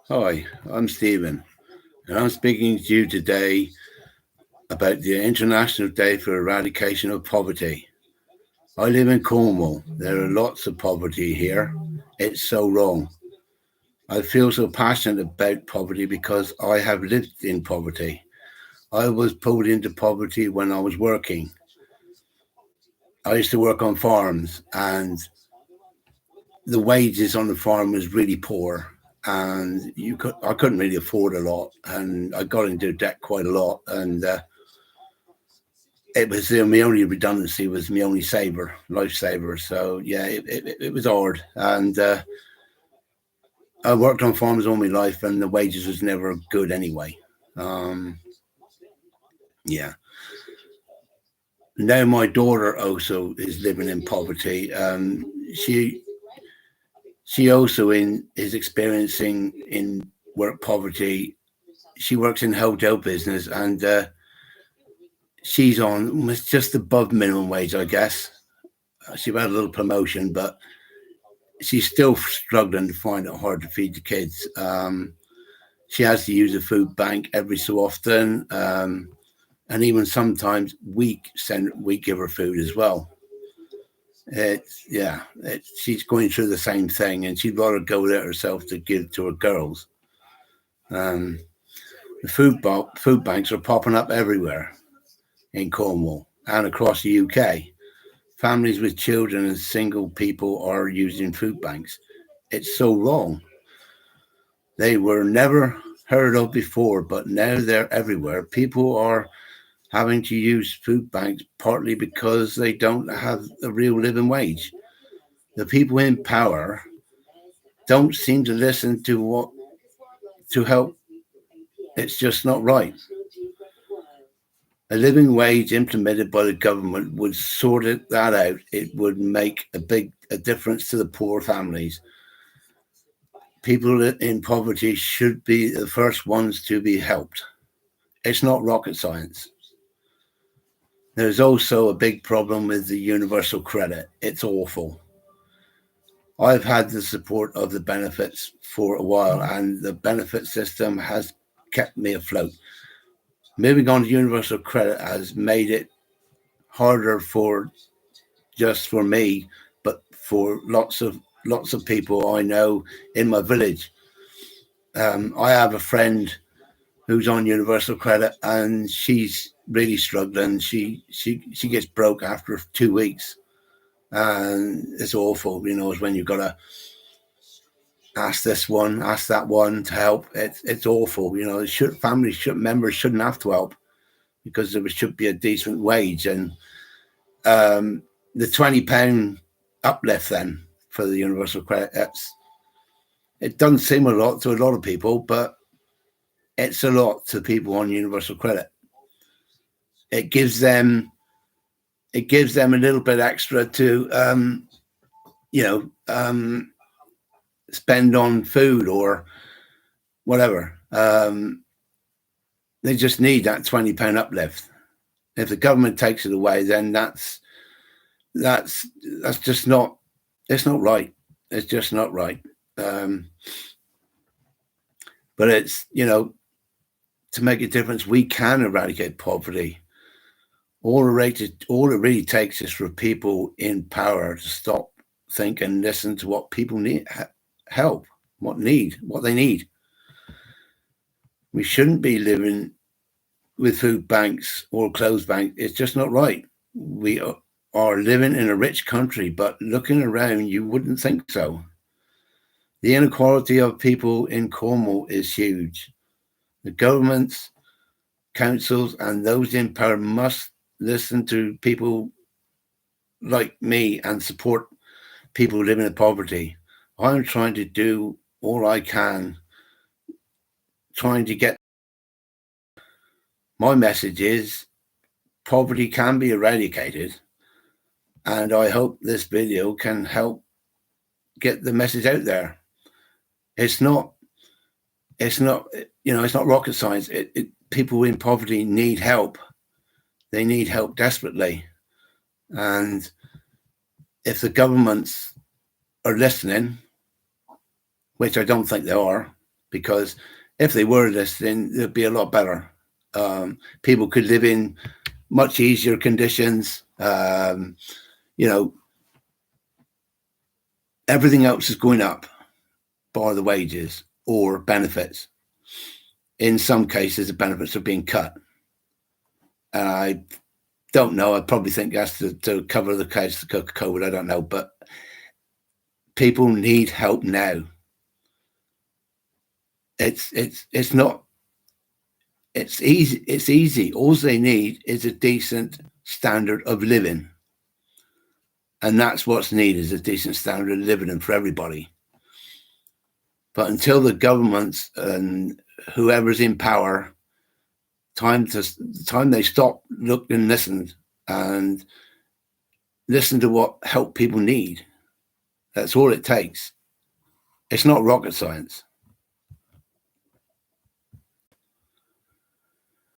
Hi, I'm Stephen, and I'm speaking to you today about the International Day for Eradication of Poverty. I live in Cornwall. There are lots of poverty here. It's so wrong. I feel so passionate about poverty because I have lived in poverty. I was pulled into poverty when I was working. I used to work on farms, and the wages on the farm was really poor, and I couldn't really afford a lot, and I got into debt quite a lot, and it was my only redundancy was my only lifesaver. So yeah, it was hard, and I worked on farms all my life, and the wages was never good anyway. Um, yeah. Now my daughter also is living in poverty. She she also is experiencing in work poverty. She works in hotel business, and she's on almost just above minimum wage, I guess. She had a little promotion, but she's still struggling to find it hard to feed the kids. She has to use a food bank every so often, and even sometimes we give her food as well. She's going through the same thing, and she'd rather go there herself to give to her girls. Um, the food banks are popping up everywhere in Cornwall and across the UK. Families with children and single people are using food banks. It's so wrong. They were never heard of before, but now they're everywhere. People are having to use food banks partly because they don't have a real living wage. The people in power don't seem to listen to what to help. It's just not right. A living wage implemented by the government would that out. It would make a difference to the poor families. People in poverty should be the first ones to be helped. It's not rocket science. There's also a big problem with the universal credit. It's awful. I've had the support of the benefits for a while, and the benefit system has kept me afloat. Moving on to universal credit has made it harder for just for me, but for lots of people I know in my village. I have a friend who's on universal credit, and she's really struggling. She gets broke after 2 weeks, and it's awful. Is when you've got to ask this one, ask that one to help. It's awful. Members shouldn't have to help because there should be a decent wage, and the £20 uplift then for the universal credit. It doesn't seem a lot to a lot of people, but it's a lot to people on universal credit. It gives them a little bit extra to you know um, spend on food or whatever. They just need that £20 uplift. If the government takes it away, then that's just not. It's not right. It's just not right. But it's to make a difference, we can eradicate poverty. All it really takes is for people in power to stop, think, and listen to what people need help, what they need. We shouldn't be living with food banks or clothes banks. It's just not right. We are living in a rich country, but looking around, you wouldn't think so. The inequality of people in Cornwall is huge. The governments, councils, and those in power must listen to people like me and support people living in poverty. I'm trying to do all I can, trying to get. My message is poverty can be eradicated, and I hope this video can help get the message out there. It's not it's not it's not rocket science. People in poverty need help. They need help desperately, and if the governments are listening, which I don't think they are, because if they were this, then it'd be a lot better. People could live in much easier conditions. You know, everything else is going up, bar the wages or benefits. In some cases, the benefits are being cut. And I don't know. I probably think that's to cover the case of COVID. I don't know. But people need help now. It's not. It's easy. It's easy. All they need is a decent standard of living. And that's what's needed, is a decent standard of living for everybody. But until the governments and whoever's in power, time they stop, look and listen to what help people need. That's all it takes. It's not rocket science.